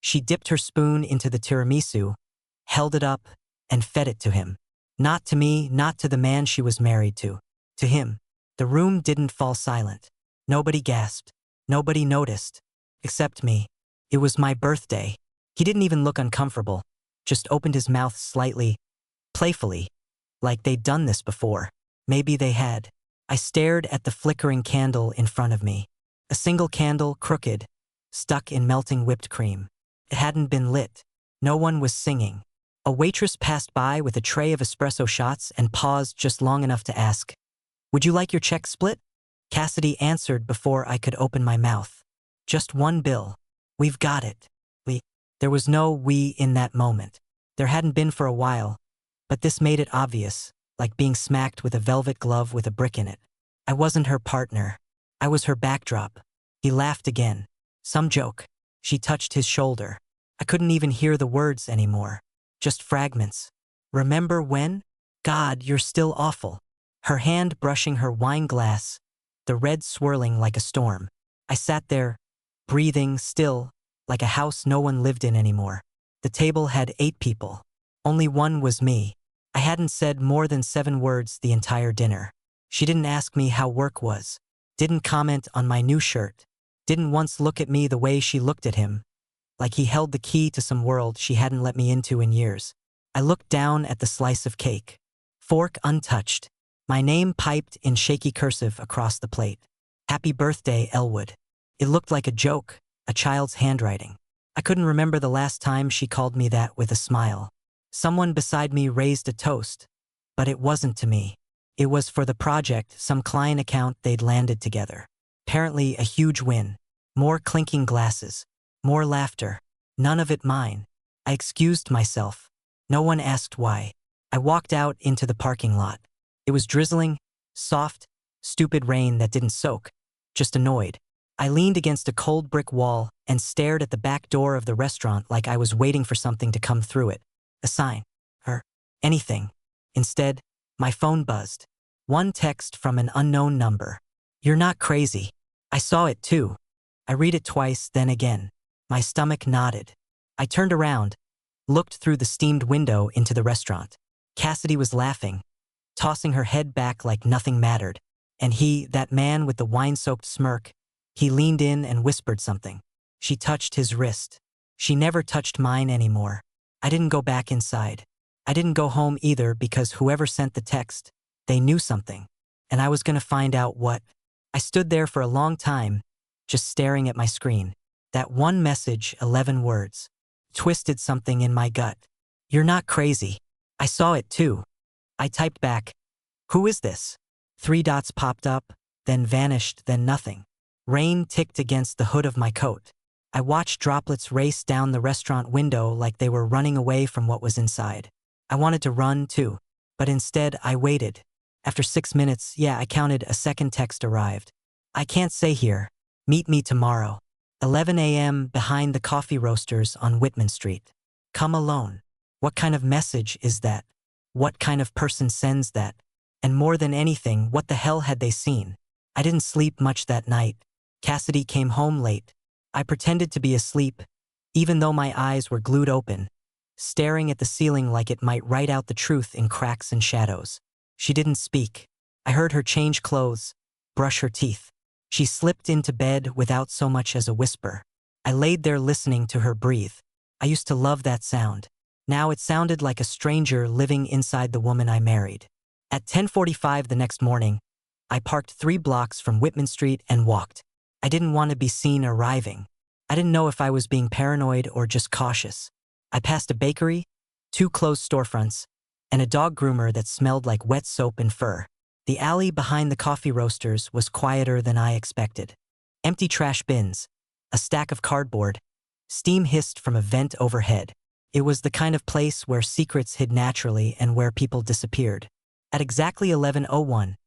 She dipped her spoon into the tiramisu, held it up, and fed it to him. Not to me, not to the man she was married to. To him. The room didn't fall silent. Nobody gasped. Nobody noticed. Except me. It was my birthday. He didn't even look uncomfortable, just opened his mouth slightly, playfully, like they'd done this before. Maybe they had. I stared at the flickering candle in front of me. A single candle, crooked, stuck in melting whipped cream. It hadn't been lit. No one was singing. A waitress passed by with a tray of espresso shots and paused just long enough to ask, "Would you like your check split?" Cassidy answered before I could open my mouth. "Just one bill. We've got it." There was no we in that moment. There hadn't been for a while, but this made it obvious, like being smacked with a velvet glove with a brick in it. I wasn't her partner. I was her backdrop. He laughed again. Some joke. She touched his shoulder. I couldn't even hear the words anymore. Just fragments. "Remember when? God, you're still awful." Her hand brushing her wine glass, the red swirling like a storm. I sat there, breathing, still, like a house no one lived in anymore. The table had 8 people. Only one was me. I hadn't said more than 7 words the entire dinner. She didn't ask me how work was. Didn't comment on my new shirt. Didn't once look at me the way she looked at him, like he held the key to some world she hadn't let me into in years. I looked down at the slice of cake. Fork untouched. My name piped in shaky cursive across the plate. "Happy birthday, Elwood." It looked like a joke, a child's handwriting. I couldn't remember the last time she called me that with a smile. Someone beside me raised a toast, but it wasn't to me. It was for the project, some client account they'd landed together. Apparently a huge win. More clinking glasses. More laughter. None of it mine. I excused myself. No one asked why. I walked out into the parking lot. It was drizzling, soft, stupid rain that didn't soak, just annoyed. I leaned against a cold brick wall and stared at the back door of the restaurant like I was waiting for something to come through it. A sign. Or anything. Instead, my phone buzzed. One text from an unknown number. "You're not crazy." I saw it too. I read it twice, then again. My stomach knotted. I turned around, looked through the steamed window into the restaurant. Cassidy was laughing, tossing her head back like nothing mattered. And he, that man with the wine-soaked smirk, he leaned in and whispered something. She touched his wrist. She never touched mine anymore. I didn't go back inside. I didn't go home either because whoever sent the text, they knew something. And I was going to find out what. I stood there for a long time, just staring at my screen. That one message, 11 words, twisted something in my gut. "You're not crazy." I saw it too. I typed back, "Who is this?" 3 dots popped up, then vanished, then nothing. Rain ticked against the hood of my coat. I watched droplets race down the restaurant window like they were running away from what was inside. I wanted to run too, but instead I waited. After 6 minutes, I counted, a second text arrived. "I can't stay here. Meet me tomorrow. 11 a.m. behind the coffee roasters on Whitman Street. Come alone." What kind of message is that? What kind of person sends that? And more than anything, what the hell had they seen? I didn't sleep much that night. Cassidy came home late. I pretended to be asleep, even though my eyes were glued open, staring at the ceiling like it might write out the truth in cracks and shadows. She didn't speak. I heard her change clothes, brush her teeth. She slipped into bed without so much as a whisper. I laid there listening to her breathe. I used to love that sound. Now it sounded like a stranger living inside the woman I married. At 10:45 the next morning, I parked 3 blocks from Whitman Street and walked. I didn't want to be seen arriving. I didn't know if I was being paranoid or just cautious. I passed a bakery, 2 closed storefronts, and a dog groomer that smelled like wet soap and fur. The alley behind the coffee roasters was quieter than I expected. Empty trash bins, a stack of cardboard, steam hissed from a vent overhead. It was the kind of place where secrets hid naturally and where people disappeared. At exactly 11:01,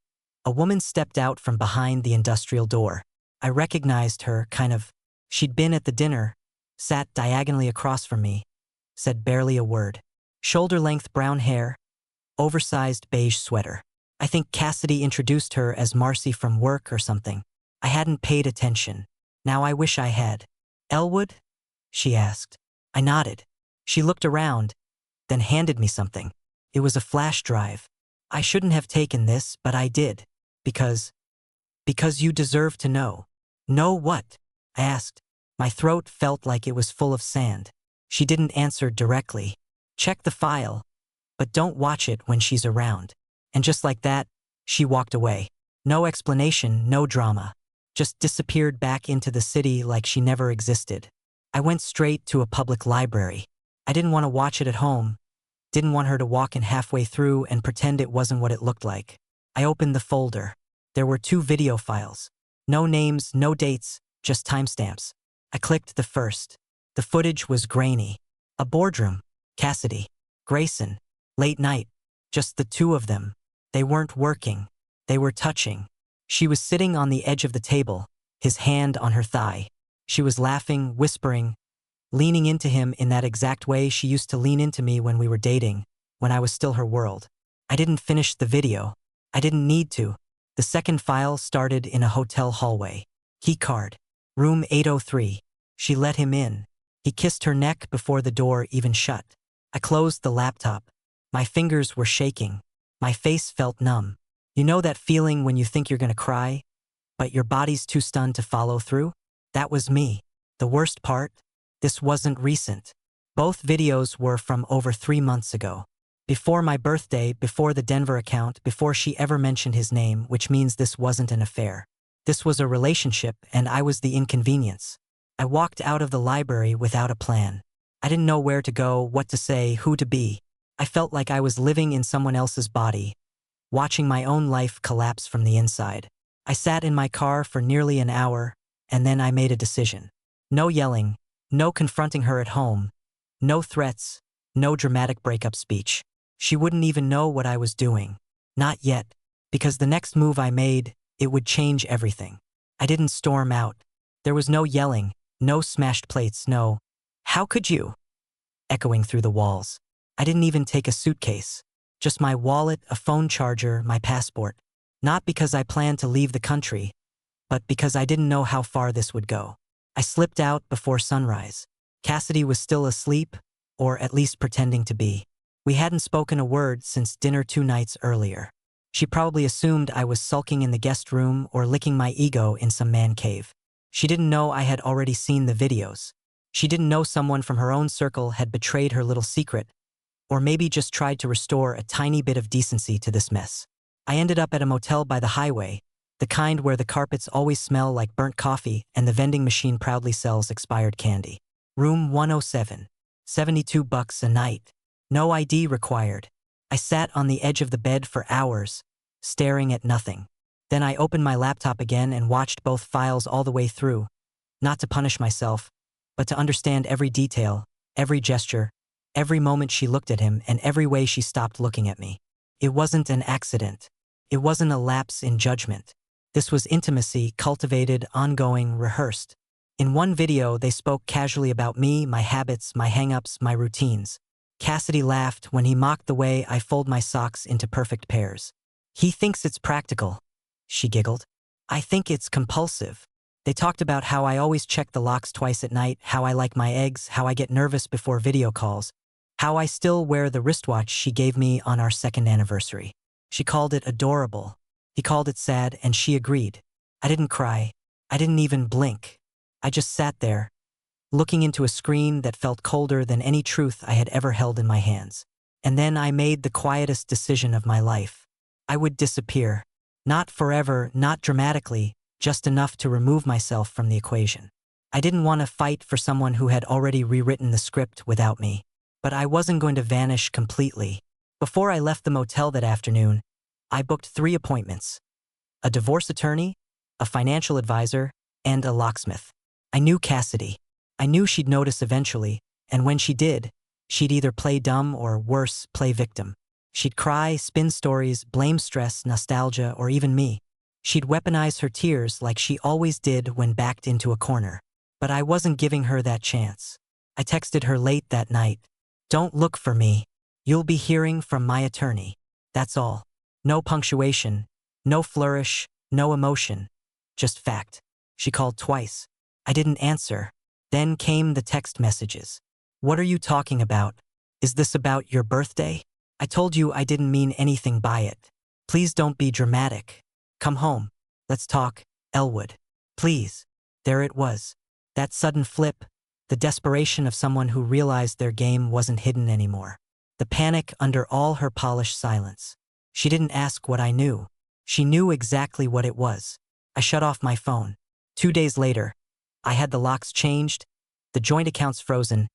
a woman stepped out from behind the industrial door. I recognized her, kind of. She'd been at the dinner, sat diagonally across from me, said barely a word. Shoulder-length brown hair, oversized beige sweater. I think Cassidy introduced her as Marcy from work or something. I hadn't paid attention. Now I wish I had. "Elwood?" she asked. I nodded. She looked around, then handed me something. It was a flash drive. I shouldn't have taken this, but I did. Because you deserve to know. Know what? I asked. My throat felt like it was full of sand. She didn't answer directly. Check the file, but don't watch it when she's around. And just like that, she walked away. No explanation, no drama. Just disappeared back into the city like she never existed. I went straight to a public library. I didn't want to watch it at home. Didn't want her to walk in halfway through and pretend it wasn't what it looked like. I opened the folder. There were 2 video files. No names, no dates, just timestamps. I clicked the first. The footage was grainy. A boardroom. Cassidy. Grayson. Late night. Just the 2 of them. They weren't working. They were touching. She was sitting on the edge of the table, his hand on her thigh. She was laughing, whispering, leaning into him in that exact way she used to lean into me when we were dating, when I was still her world. I didn't finish the video. I didn't need to. The second file started in a hotel hallway. Key card. Room 803. She let him in. He kissed her neck before the door even shut. I closed the laptop. My fingers were shaking. My face felt numb. You know that feeling when you think you're gonna cry, but your body's too stunned to follow through? That was me. The worst part? This wasn't recent. Both videos were from over 3 months ago. Before my birthday, before the Denver account, before she ever mentioned his name, which means this wasn't an affair. This was a relationship, and I was the inconvenience. I walked out of the library without a plan. I didn't know where to go, what to say, who to be. I felt like I was living in someone else's body, watching my own life collapse from the inside. I sat in my car for nearly an hour, and then I made a decision. No yelling, no confronting her at home, no threats, no dramatic breakup speech. She wouldn't even know what I was doing. Not yet, because the next move I made, it would change everything. I didn't storm out. There was no yelling, no smashed plates, no, "How could you?" echoing through the walls. I didn't even take a suitcase. Just my wallet, a phone charger, my passport. Not because I planned to leave the country, but because I didn't know how far this would go. I slipped out before sunrise. Cassidy was still asleep, or at least pretending to be. We hadn't spoken a word since dinner 2 nights earlier. She probably assumed I was sulking in the guest room or licking my ego in some man cave. She didn't know I had already seen the videos. She didn't know someone from her own circle had betrayed her little secret, or maybe just tried to restore a tiny bit of decency to this mess. I ended up at a motel by the highway, the kind where the carpets always smell like burnt coffee and the vending machine proudly sells expired candy. Room 107. $72 a night. No ID required. I sat on the edge of the bed for hours, staring at nothing. Then I opened my laptop again and watched both files all the way through, not to punish myself, but to understand every detail, every gesture, every moment she looked at him, and every way she stopped looking at me. It wasn't an accident. It wasn't a lapse in judgment. This was intimacy, cultivated, ongoing, rehearsed. In one video, they spoke casually about me, my habits, my hang-ups, my routines. Cassidy laughed when he mocked the way I fold my socks into perfect pairs. "He thinks it's practical," she giggled. "I think it's compulsive." They talked about how I always check the locks twice at night, how I like my eggs, how I get nervous before video calls, how I still wear the wristwatch she gave me on our 2nd anniversary. She called it adorable. He called it sad, and she agreed. I didn't cry. I didn't even blink. I just sat there, looking into a screen that felt colder than any truth I had ever held in my hands. And then I made the quietest decision of my life. I would disappear. Not forever, not dramatically, just enough to remove myself from the equation. I didn't want to fight for someone who had already rewritten the script without me. But I wasn't going to vanish completely. Before I left the motel that afternoon, I booked 3 appointments: a divorce attorney, a financial advisor, and a locksmith. I knew Cassidy. I knew she'd notice eventually, and when she did, she'd either play dumb or, worse, play victim. She'd cry, spin stories, blame stress, nostalgia, or even me. She'd weaponize her tears like she always did when backed into a corner. But I wasn't giving her that chance. I texted her late that night. "Don't look for me. You'll be hearing from my attorney. That's all." No punctuation, no flourish, no emotion. Just fact. She called twice. I didn't answer. Then came the text messages. What are you talking about? Is this about your birthday? I told you I didn't mean anything by it. Please don't be dramatic. Come home. Let's talk, Elwood. Please. There it was. That sudden flip, the desperation of someone who realized their game wasn't hidden anymore. The panic under all her polished silence. She didn't ask what I knew. She knew exactly what it was. I shut off my phone. 2 days later, I had the locks changed, the joint accounts frozen,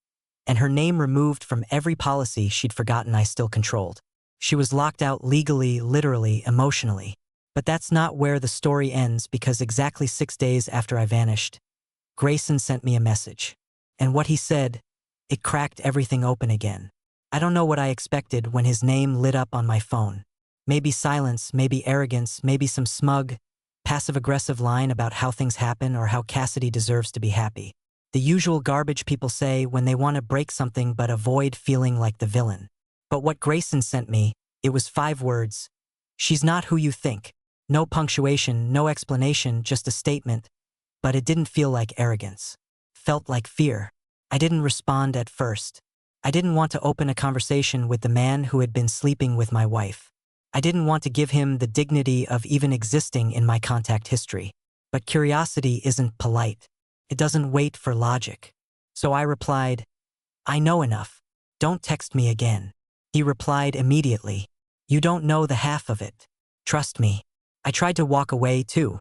and her name removed from every policy she'd forgotten I still controlled. She was locked out legally, literally, emotionally. But that's not where the story ends, because exactly 6 days after I vanished, Grayson sent me a message. And what he said, it cracked everything open again. I don't know what I expected when his name lit up on my phone. Maybe silence, maybe arrogance, maybe some smug, passive-aggressive line about how things happen or how Cassidy deserves to be happy. The usual garbage people say when they want to break something but avoid feeling like the villain. But what Grayson sent me, it was 5 words. She's not who you think. No punctuation, no explanation, just a statement. But it didn't feel like arrogance. Felt like fear. I didn't respond at first. I didn't want to open a conversation with the man who had been sleeping with my wife. I didn't want to give him the dignity of even existing in my contact history. But curiosity isn't polite. It doesn't wait for logic. So I replied, I know enough. Don't text me again. He replied immediately, you don't know the half of it. Trust me. I tried to walk away too.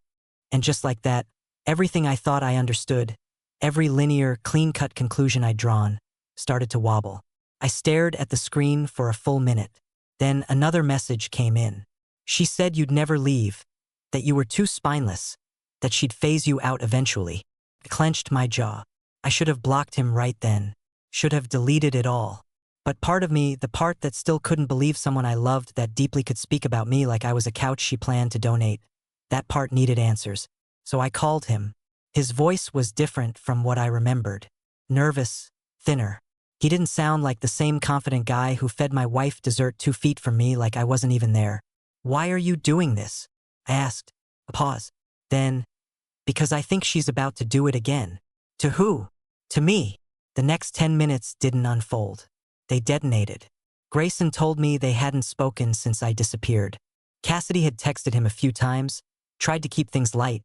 And just like that, everything I thought I understood, every linear, clean-cut conclusion I'd drawn, started to wobble. I stared at the screen for a full minute. Then another message came in. She said you'd never leave, that you were too spineless, that she'd phase you out eventually. I clenched my jaw. I should have blocked him right then. Should have deleted it all. But part of me, the part that still couldn't believe someone I loved that deeply could speak about me like I was a couch she planned to donate, that part needed answers. So I called him. His voice was different from what I remembered. Nervous, thinner. He didn't sound like the same confident guy who fed my wife dessert 2 feet from me like I wasn't even there. Why are you doing this? I asked. A pause. Then, because I think she's about to do it again. To who? To me. The next 10 minutes didn't unfold. They detonated. Grayson told me they hadn't spoken since I disappeared. Cassidy had texted him a few times, tried to keep things light.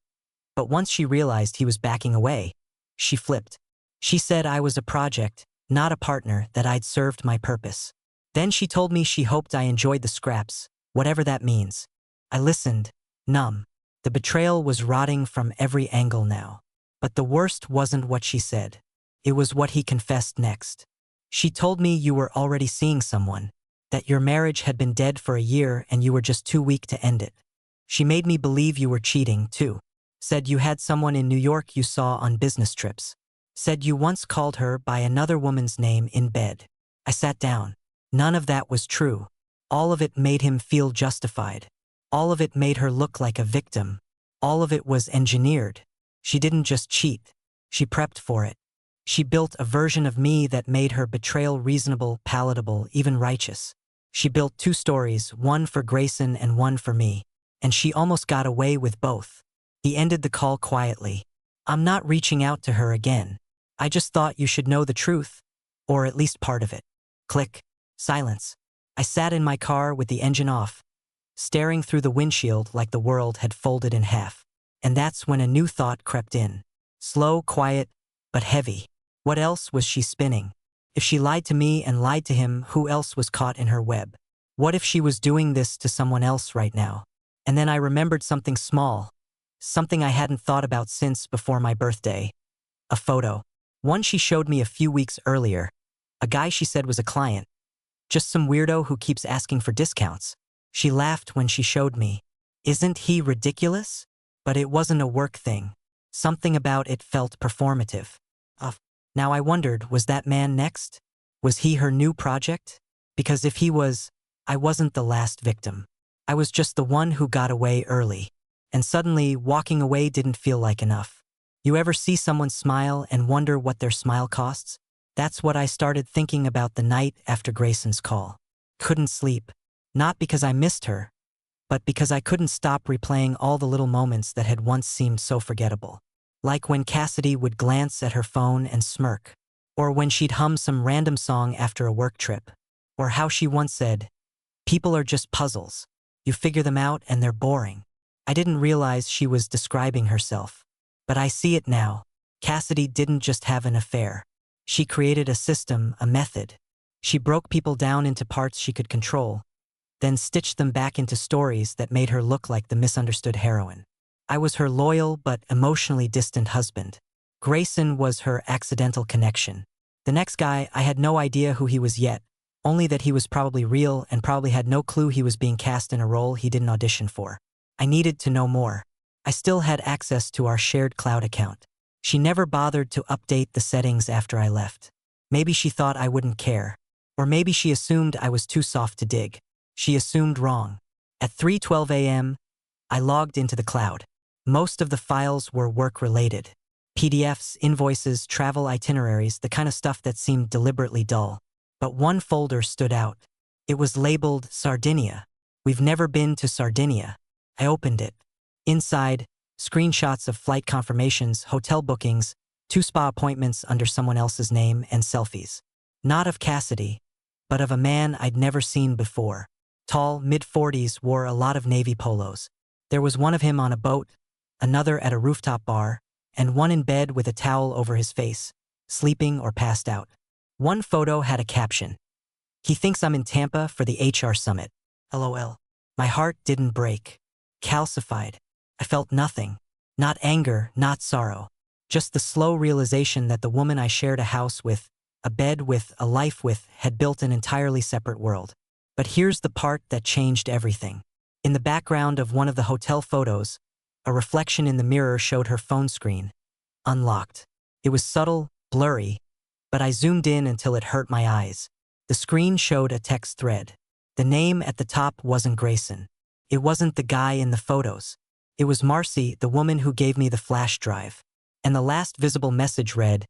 But once she realized he was backing away, she flipped. She said I was a project, not a partner, that I'd served my purpose. Then she told me she hoped I enjoyed the scraps, whatever that means. I listened, numb. The betrayal was rotting from every angle now. But the worst wasn't what she said. It was what he confessed next. She told me you were already seeing someone, that your marriage had been dead for a year and you were just too weak to end it. She made me believe you were cheating, too. Said you had someone in New York you saw on business trips. Said you once called her by another woman's name in bed. I sat down. None of that was true. All of it made him feel justified. All of it made her look like a victim. All of it was engineered. She didn't just cheat. She prepped for it. She built a version of me that made her betrayal reasonable, palatable, even righteous. She built 2 stories, one for Grayson and one for me. And she almost got away with both. He ended the call quietly. I'm not reaching out to her again. I just thought you should know the truth, or at least part of it. Click. Silence. I sat in my car with the engine off, staring through the windshield like the world had folded in half. And that's when a new thought crept in. Slow, quiet, but heavy. What else was she spinning? If she lied to me and lied to him, who else was caught in her web? What if she was doing this to someone else right now? And then I remembered something small, something I hadn't thought about since before my birthday. A photo. One she showed me a few weeks earlier. A guy she said was a client. Just some weirdo who keeps asking for discounts. She laughed when she showed me. Isn't he ridiculous? But it wasn't a work thing. Something about it felt performative. Now I wondered, was that man next? Was he her new project? Because if he was, I wasn't the last victim. I was just the one who got away early. And suddenly, walking away didn't feel like enough. You ever see someone smile and wonder what their smile costs? That's what I started thinking about the night after Grayson's call. Couldn't sleep. Not because I missed her, but because I couldn't stop replaying all the little moments that had once seemed so forgettable. Like when Cassidy would glance at her phone and smirk. Or when she'd hum some random song after a work trip. Or how she once said, "People are just puzzles. You figure them out and they're boring." I didn't realize she was describing herself. But I see it now. Cassidy didn't just have an affair. She created a system, a method. She broke people down into parts she could control, then stitched them back into stories that made her look like the misunderstood heroine. I was her loyal but emotionally distant husband. Grayson was her accidental connection. The next guy, I had no idea who he was yet, only that he was probably real and probably had no clue he was being cast in a role he didn't audition for. I needed to know more. I still had access to our shared cloud account. She never bothered to update the settings after I left. Maybe she thought I wouldn't care. Or maybe she assumed I was too soft to dig. She assumed wrong. At 3:12 a.m., I logged into the cloud. Most of the files were work-related. PDFs, invoices, travel itineraries, the kind of stuff that seemed deliberately dull. But one folder stood out. It was labeled Sardinia. We've never been to Sardinia. I opened it. Inside, screenshots of flight confirmations, hotel bookings, 2 spa appointments under someone else's name, and selfies. Not of Cassidy, but of a man I'd never seen before. Tall, mid-40s, wore a lot of navy polos. There was one of him on a boat, another at a rooftop bar, and one in bed with a towel over his face, sleeping or passed out. One photo had a caption. "He thinks I'm in Tampa for the HR summit. LOL. My heart didn't break. Calcified. I felt nothing. Not anger, not sorrow. Just the slow realization that the woman I shared a house with, a bed with, a life with, had built an entirely separate world. But here's the part that changed everything. In the background of one of the hotel photos, a reflection in the mirror showed her phone screen. Unlocked. It was subtle, blurry, but I zoomed in until it hurt my eyes. The screen showed a text thread. The name at the top wasn't Grayson. It wasn't the guy in the photos. It was Marcy, the woman who gave me the flash drive. And the last visible message read,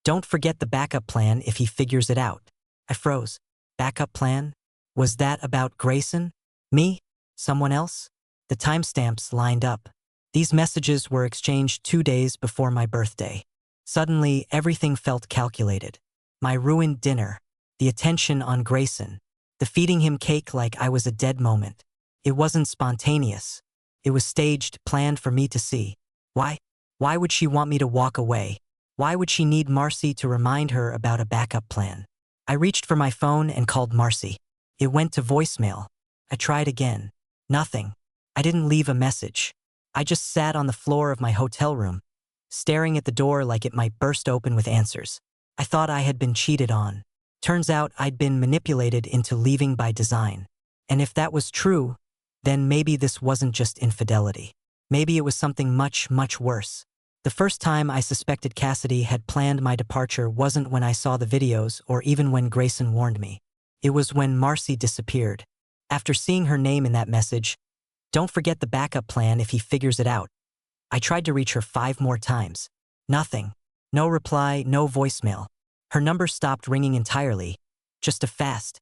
"Don't forget the backup plan if he figures it out." I froze. Backup plan? Was that about Grayson? Me? Someone else? The timestamps lined up. These messages were exchanged 2 days before my birthday. Suddenly, everything felt calculated. My ruined dinner, the attention on Grayson, the feeding him cake like I was a dead moment. It wasn't spontaneous. It was staged, planned for me to see. Why? Why would she want me to walk away? Why would she need Marcy to remind her about a backup plan? I reached for my phone and called Marcy. It went to voicemail. I tried again. Nothing. I didn't leave a message. I just sat on the floor of my hotel room, staring at the door like it might burst open with answers. I thought I had been cheated on. Turns out I'd been manipulated into leaving by design. And if that was true, then maybe this wasn't just infidelity. Maybe it was something much, much worse. The first time I suspected Cassidy had planned my departure wasn't when I saw the videos or even when Grayson warned me. It was when Marcy disappeared. After seeing her name in that message, "Don't forget the backup plan if he figures it out." I tried to reach her 5 more times. Nothing. No reply, no voicemail. Her number stopped ringing entirely. Just a fast,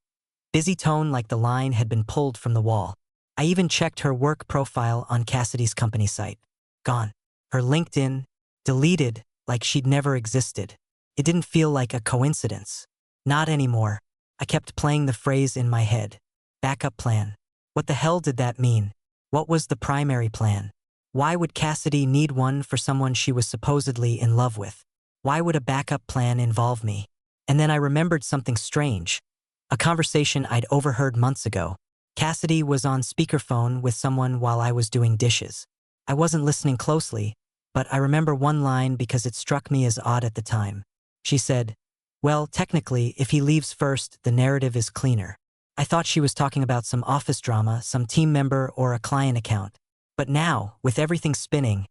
busy tone like the line had been pulled from the wall. I even checked her work profile on Cassidy's company site. Gone. Her LinkedIn, deleted like she'd never existed. It didn't feel like a coincidence. Not anymore. I kept playing the phrase in my head. Backup plan. What the hell did that mean? What was the primary plan? Why would Cassidy need one for someone she was supposedly in love with? Why would a backup plan involve me? And then I remembered something strange. A conversation I'd overheard months ago. Cassidy was on speakerphone with someone while I was doing dishes. I wasn't listening closely, but I remember one line because it struck me as odd at the time. She said, "Well, technically, if he leaves first, the narrative is cleaner." I thought she was talking about some office drama, some team member or a client account. But now, with everything spinning,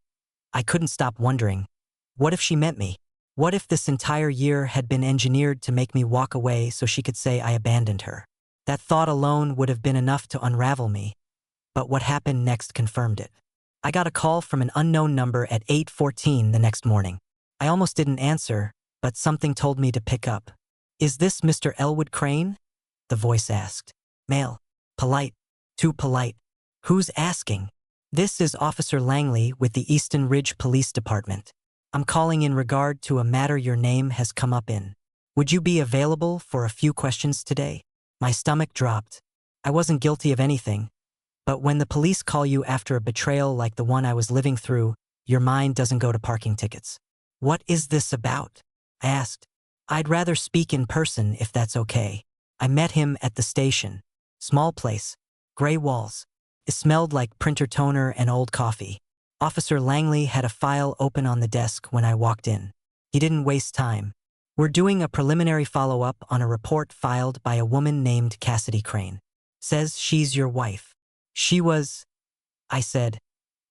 I couldn't stop wondering, what if she meant me? What if this entire year had been engineered to make me walk away so she could say I abandoned her? That thought alone would have been enough to unravel me. But what happened next confirmed it. I got a call from an unknown number at 8:14 the next morning. I almost didn't answer, but something told me to pick up. "Is this Mr. Elwood Crane?" the voice asked. Male. Polite. Too polite. "Who's asking?" "This is Officer Langley with the Easton Ridge Police Department. I'm calling in regard to a matter your name has come up in." Would you be available for a few questions today? My stomach dropped. I wasn't guilty of anything, but when the police call you after a betrayal like the one I was living through, your mind doesn't go to parking tickets. What is this about? I asked. I'd rather speak in person if that's okay. I met him at the station. Small place. Gray walls. It smelled like printer toner and old coffee. Officer Langley had a file open on the desk when I walked in. He didn't waste time. We're doing a preliminary follow-up on a report filed by a woman named Cassidy Crane. Says she's your wife. She was, I said.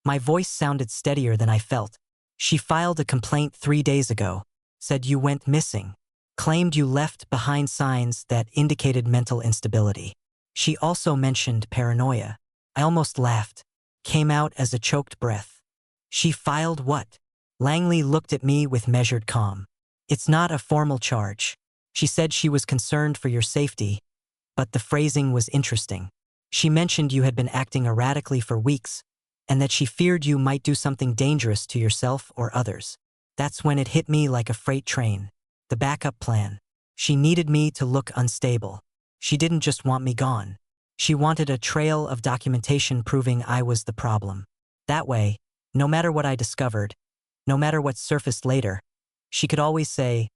My voice sounded steadier than I felt. She filed a complaint 3 days ago. Said you went missing. Claimed you left behind signs that indicated mental instability. She also mentioned paranoia. I almost laughed. Came out as a choked breath. She filed what? Langley looked at me with measured calm. It's not a formal charge. She said she was concerned for your safety, but the phrasing was interesting. She mentioned you had been acting erratically for weeks, and that she feared you might do something dangerous to yourself or others. That's when it hit me like a freight train. The backup plan. She needed me to look unstable. She didn't just want me gone. She wanted a trail of documentation proving I was the problem. That way, no matter what I discovered, no matter what surfaced later, she could always say,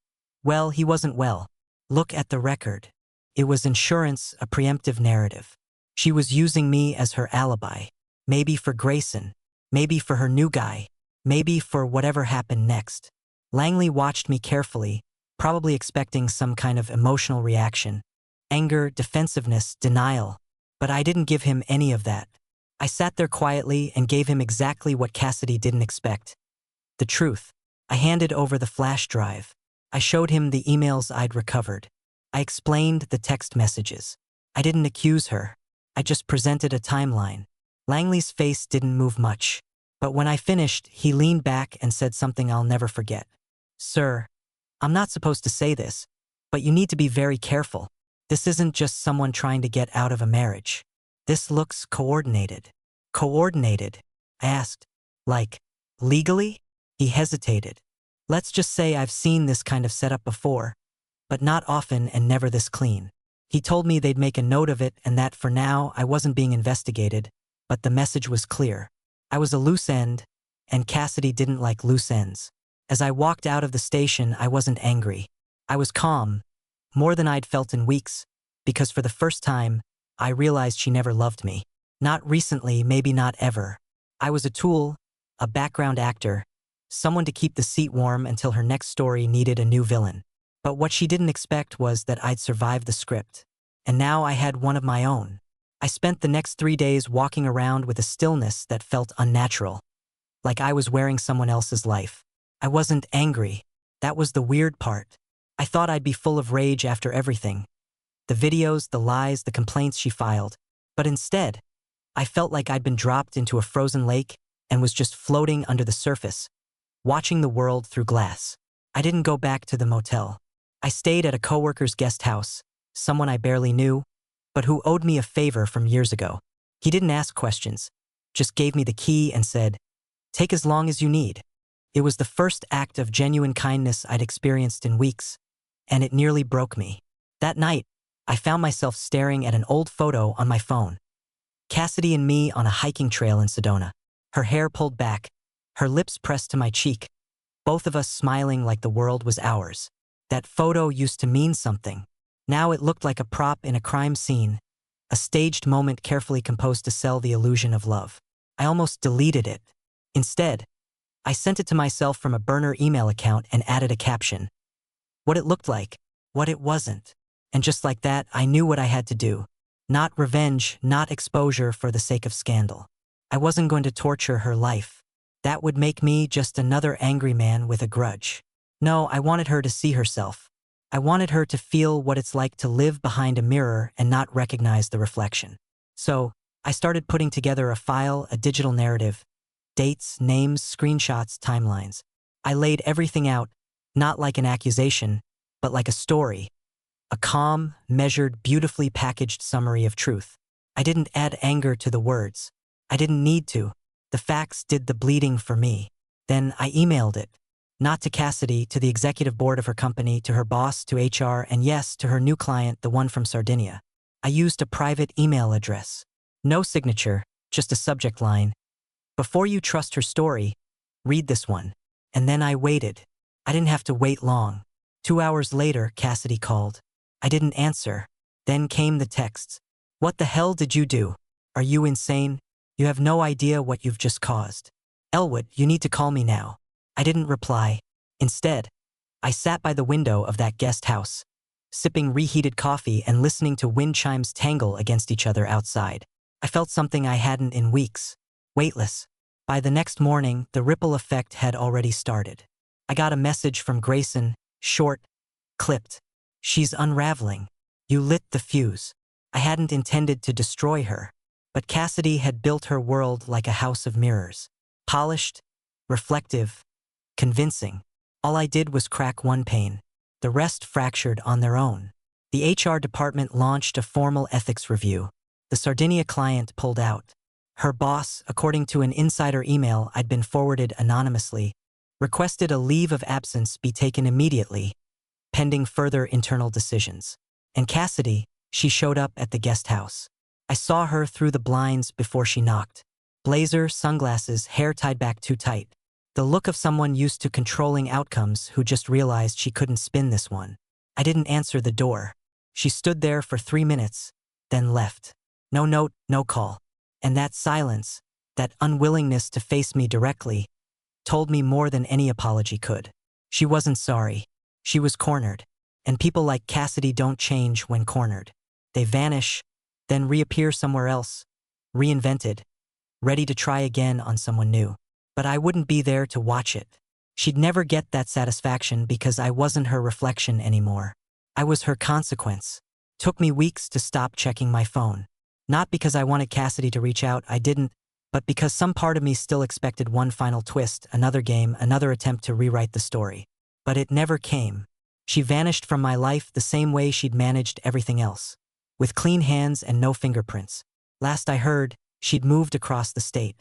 well, he wasn't well. Look at the record. It was insurance, a preemptive narrative. She was using me as her alibi. Maybe for Grayson. Maybe for her new guy. Maybe for whatever happened next. Langley watched me carefully, probably expecting some kind of emotional reaction. Anger, defensiveness, denial. But I didn't give him any of that. I sat there quietly and gave him exactly what Cassidy didn't expect. The truth. I handed over the flash drive. I showed him the emails I'd recovered. I explained the text messages. I didn't accuse her. I just presented a timeline. Langley's face didn't move much. But when I finished, he leaned back and said something I'll never forget. Sir, I'm not supposed to say this, but you need to be very careful. This isn't just someone trying to get out of a marriage. This looks coordinated. Coordinated? I asked. Like, legally? He hesitated. Let's just say I've seen this kind of setup before, but not often and never this clean. He told me they'd make a note of it and that for now I wasn't being investigated, but the message was clear. I was a loose end, and Cassidy didn't like loose ends. As I walked out of the station, I wasn't angry. I was calm, more than I'd felt in weeks, because for the first time, I realized she never loved me. Not recently, maybe not ever. I was a tool, a background actor, someone to keep the seat warm until her next story needed a new villain. But what she didn't expect was that I'd survived the script. And now I had one of my own. I spent the next 3 days walking around with a stillness that felt unnatural, like I was wearing someone else's life. I wasn't angry. That was the weird part. I thought I'd be full of rage after everything. The videos, the lies, the complaints she filed. But instead, I felt like I'd been dropped into a frozen lake and was just floating under the surface, watching the world through glass. I didn't go back to the motel. I stayed at a coworker's guest house, someone I barely knew, but who owed me a favor from years ago. He didn't ask questions, just gave me the key and said, take as long as you need. It was the first act of genuine kindness I'd experienced in weeks, and it nearly broke me. That night, I found myself staring at an old photo on my phone. Cassidy and me on a hiking trail in Sedona. Her hair pulled back, her lips pressed to my cheek, both of us smiling like the world was ours. That photo used to mean something. Now it looked like a prop in a crime scene, a staged moment carefully composed to sell the illusion of love. I almost deleted it. Instead, I sent it to myself from a burner email account and added a caption. What it looked like, what it wasn't. And just like that, I knew what I had to do. Not revenge, not exposure for the sake of scandal. I wasn't going to torture her life. That would make me just another angry man with a grudge. No, I wanted her to see herself. I wanted her to feel what it's like to live behind a mirror and not recognize the reflection. So, I started putting together a file, a digital narrative, dates, names, screenshots, timelines. I laid everything out, not like an accusation, but like a story. A calm, measured, beautifully packaged summary of truth. I didn't add anger to the words. I didn't need to. The facts did the bleeding for me. Then I emailed it. Not to Cassidy, to the executive board of her company, to her boss, to HR, and yes, to her new client, the one from Sardinia. I used a private email address. No signature, just a subject line. Before you trust her story, read this one. And then I waited. I didn't have to wait long. 2 hours later, Cassidy called. I didn't answer. Then came the texts. What the hell did you do? Are you insane? You have no idea what you've just caused. Elwood, you need to call me now. I didn't reply. Instead, I sat by the window of that guest house, sipping reheated coffee and listening to wind chimes tangle against each other outside. I felt something I hadn't in weeks. Weightless. By the next morning, the ripple effect had already started. I got a message from Grayson, short, clipped. She's unraveling. You lit the fuse. I hadn't intended to destroy her, but Cassidy had built her world like a house of mirrors. Polished, reflective, convincing. All I did was crack one pane. The rest fractured on their own. The HR department launched a formal ethics review. The Sardinia client pulled out. Her boss, according to an insider email I'd been forwarded anonymously, requested a leave of absence be taken immediately, pending further internal decisions. And Cassidy, she showed up at the guest house. I saw her through the blinds before she knocked. Blazer, sunglasses, hair tied back too tight. The look of someone used to controlling outcomes who just realized she couldn't spin this one. I didn't answer the door. She stood there for 3 minutes, then left. No note, no call. And that silence, that unwillingness to face me directly, told me more than any apology could. She wasn't sorry. She was cornered. And people like Cassidy don't change when cornered. They vanish, then reappear somewhere else, reinvented, ready to try again on someone new. But I wouldn't be there to watch it. She'd never get that satisfaction because I wasn't her reflection anymore. I was her consequence. Took me weeks to stop checking my phone. Not because I wanted Cassidy to reach out, I didn't, but because some part of me still expected one final twist, another game, another attempt to rewrite the story. But it never came. She vanished from my life the same way she'd managed everything else. With clean hands and no fingerprints. Last I heard, she'd moved across the state.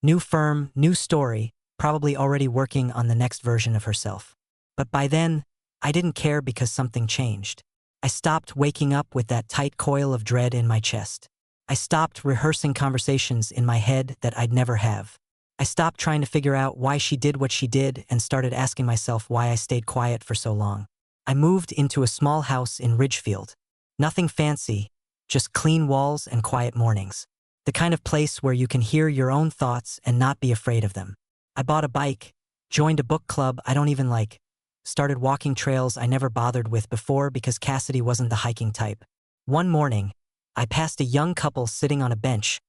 New firm, new story, probably already working on the next version of herself. But by then, I didn't care because something changed. I stopped waking up with that tight coil of dread in my chest. I stopped rehearsing conversations in my head that I'd never have. I stopped trying to figure out why she did what she did and started asking myself why I stayed quiet for so long. I moved into a small house in Ridgefield. Nothing fancy, just clean walls and quiet mornings. The kind of place where you can hear your own thoughts and not be afraid of them. I bought a bike, joined a book club I don't even like, started walking trails I never bothered with before because Cassidy wasn't the hiking type. One morning, I passed a young couple sitting on a bench,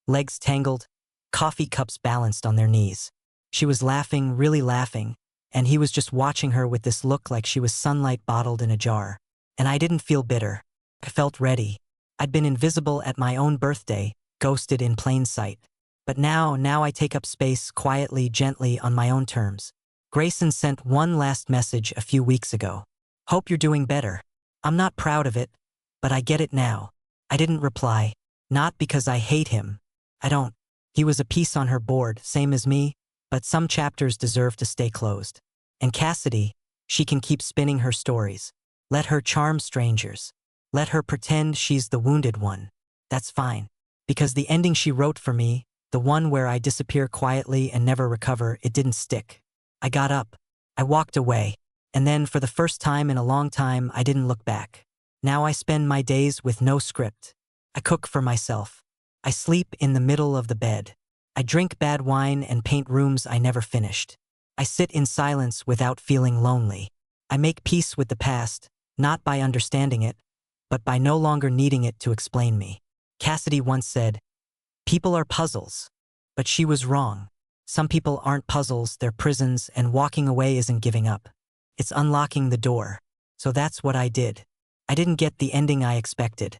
legs tangled, coffee cups balanced on their knees. She was laughing, really laughing, and he was just watching her with this look like she was sunlight bottled in a jar. And I didn't feel bitter. I felt ready. I'd been invisible at my own birthday, ghosted in plain sight. But now I take up space quietly, gently, on my own terms. Grayson sent one last message a few weeks ago. Hope you're doing better. I'm not proud of it, but I get it now. I didn't reply. Not because I hate him. I don't. He was a piece on her board, same as me, but some chapters deserve to stay closed. And Cassidy, she can keep spinning her stories. Let her charm strangers. Let her pretend she's the wounded one. That's fine. Because the ending she wrote for me, the one where I disappear quietly and never recover, it didn't stick. I got up. I walked away. And then, for the first time in a long time, I didn't look back. Now I spend my days with no script. I cook for myself. I sleep in the middle of the bed. I drink bad wine and paint rooms I never finished. I sit in silence without feeling lonely. I make peace with the past, not by understanding it, but by no longer needing it to explain me. Cassidy once said, "People are puzzles." But she was wrong. Some people aren't puzzles, they're prisons, and walking away isn't giving up. It's unlocking the door. So that's what I did. I didn't get the ending I expected,